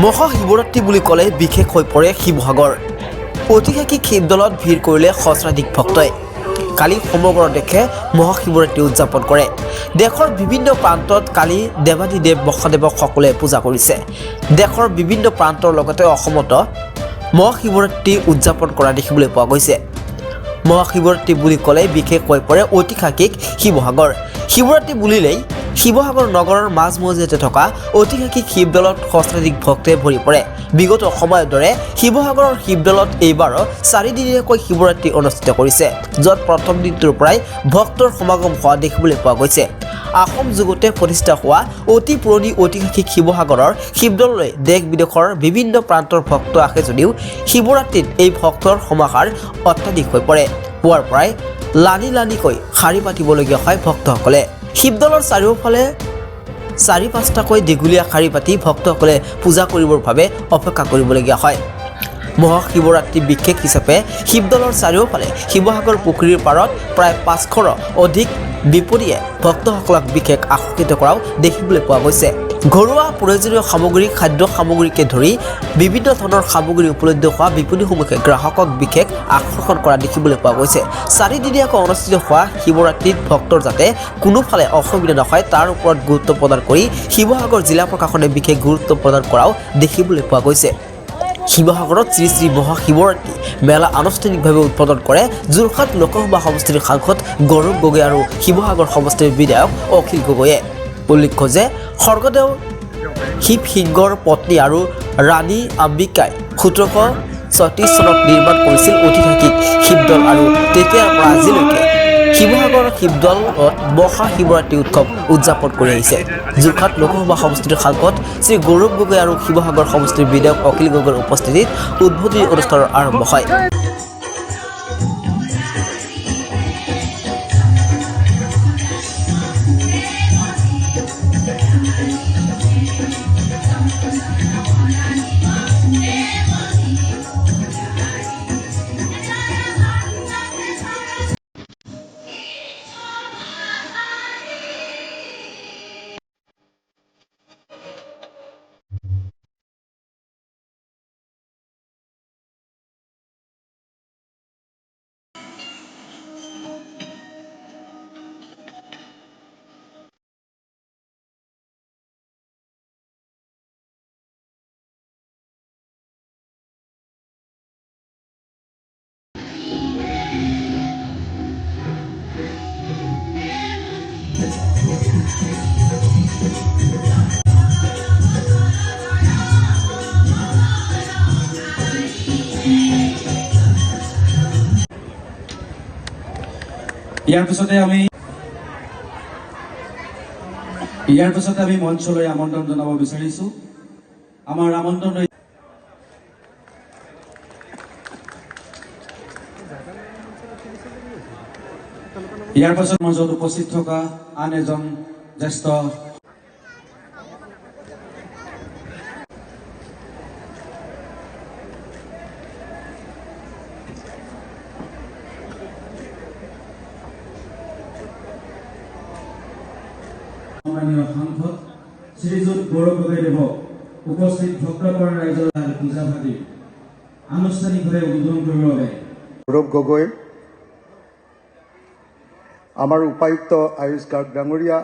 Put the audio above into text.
মহাশিৱৰাত্ৰি বুলি ক'লে বিশেষ হৈ পৰে শিৱসাগৰ। ঐতিহাসিক শিৱদৌলত ভিৰ কৰিলে সহস্ৰাধিক ভক্তই। কালি সমগ্ৰ দেশে মহাশিৱৰাত্ৰি উদযাপন কৰে। দেশৰ বিভিন্ন প্ৰান্তত কালি দেৱাদিদেৱ মহাদেৱক সকলোৱে পূজা কৰিছে। দেশৰ বিভিন্ন প্ৰান্তৰ লগতে অসমতো মহাশিৱৰাত্ৰি উদযাপন কৰা দেখিবলৈ পোৱা গৈছে। মহাশিৱৰাত্ৰি বুলি ক'লে বিশেষ হৈ পৰে ঐতিহাসিক শিৱসাগৰ। শিৱৰাত্ৰি বুলিলেই শিৱসাগৰ নগৰৰ মাজমজিয়াতে থকা ঐতিহাসিক শিৱদৌলত সহস্ৰাধিক ভক্তই ভৰি পৰে। বিগত সময়ৰ দৰে শিৱসাগৰৰ শিৱদৌলত এইবাৰো 4 দিনীয়াকৈ শিৱৰাত্ৰি অনুষ্ঠিত কৰিছে, য'ত প্ৰথম দিনটোৰ পৰাই ভক্তৰ সমাগম হোৱা দেখিবলৈ পোৱা গৈছে। আহোম যুগতে প্ৰতিষ্ঠা হোৱা অতি পুৰণি ঐতিহাসিক শিৱসাগৰৰ শিৱদৌললৈ দেশ বিদেশৰ বিভিন্ন প্ৰান্তৰ ভক্ত আহে যদিও শিৱৰাত্ৰিত এই ভক্তৰ সমাহাৰ অত্যাধিক হৈ পৰে। পুৱাৰ পৰাই লানিকৈ শাৰী পাতিবলগীয়া হয় ভক্তসকলে। শিৱদৌলৰ চাৰিওফালে 4-5টাকৈ দীঘলীয়া শাৰী পাতি ভক্তসকলে পূজা কৰিবৰ বাবে অপেক্ষা কৰিবলগীয়া হয়। মহাশিৱৰাত্ৰি বিশেষ হিচাপে শিৱদৌলৰ চাৰিওফালে শিৱসাগৰ পুখুৰীৰ পাৰত প্ৰায় 500ৰো অধিক বিপৰীয়ে ভক্তসকলক বিশেষ আকৰ্ষিত কৰাও দেখিবলৈ পোৱা গৈছে। ঘৰুৱা প্ৰয়োজনীয় সামগ্ৰী, খাদ্য সামগ্ৰীকে ধৰি বিভিন্ন ধৰণৰ সামগ্ৰী উপলব্ধ হোৱা বিপণীসমূহে গ্ৰাহকক বিশেষ আকৰ্ষণ কৰা দেখিবলৈ পোৱা গৈছে। 4 দিনীয়াকৈ অনুষ্ঠিত হোৱা শিৱৰাত্ৰিত ভক্তৰ যাতে কোনোফালে অসুবিধা নহয় তাৰ ওপৰত গুৰুত্ব প্ৰদান কৰি শিৱসাগৰ জিলা প্ৰশাসনে বিশেষ গুৰুত্ব প্ৰদান কৰাও দেখিবলৈ পোৱা গৈছে। শিৱসাগৰত শ্ৰী শ্ৰী মহাশিৱৰাত্ৰি মেলা আনুষ্ঠানিকভাৱে উদ্বোধন কৰে যোৰহাট লোকসভা সমষ্টিৰ সাংসদ গৌৰৱ গগৈ আৰু শিৱসাগৰ সমষ্টিৰ বিধায়ক অখিল গগৈয়ে। উল্লেখ্য যে স্বৰ্গদেউ শিৱসিংহৰ পত্নী আৰু ৰাণী আম্বিকাই 1736 চনত নিৰ্মাণ কৰিছিল ঐতিহাসিক শিৱদৌল আৰু তেতিয়াৰ পৰা আজিলৈকে শিৱসাগৰৰ শিৱদৌলত মহাশিৱৰাত্ৰি উৎসৱ উদযাপন কৰি আহিছে। যোৰহাট লোকসভা সমষ্টিৰ সাংসদ শ্ৰী গৌৰৱ গগৈ আৰু শিৱসাগৰ সমষ্টিৰ বিধায়ক অখিল গগৈৰ উপস্থিতিত উদ্বোধনী অনুষ্ঠানৰ আৰম্ভ হয়। ইয়াৰ পিছতে আমি মঞ্চলৈ আমন্ত্ৰণ জনাব বিচাৰিছো। আমাৰ আমন্ত্ৰণ ইয়াৰ পাছত মাজত উপস্থিত থকা আন এজন জ্যেষ্ঠ সাংসদ শ্ৰীযুত গৌৰৱ গগৈদেৱক উপস্থিত ভক্তগণ ৰাইজৰ পূজা ভাটি আনুষ্ঠানিকভাৱে উদ্বোধন কৰিবৰ বাবে গৌৰৱ গগৈ, আমাৰ উপায়ুক্ত আয়ুষ গাৰ্গ ডাঙৰীয়া,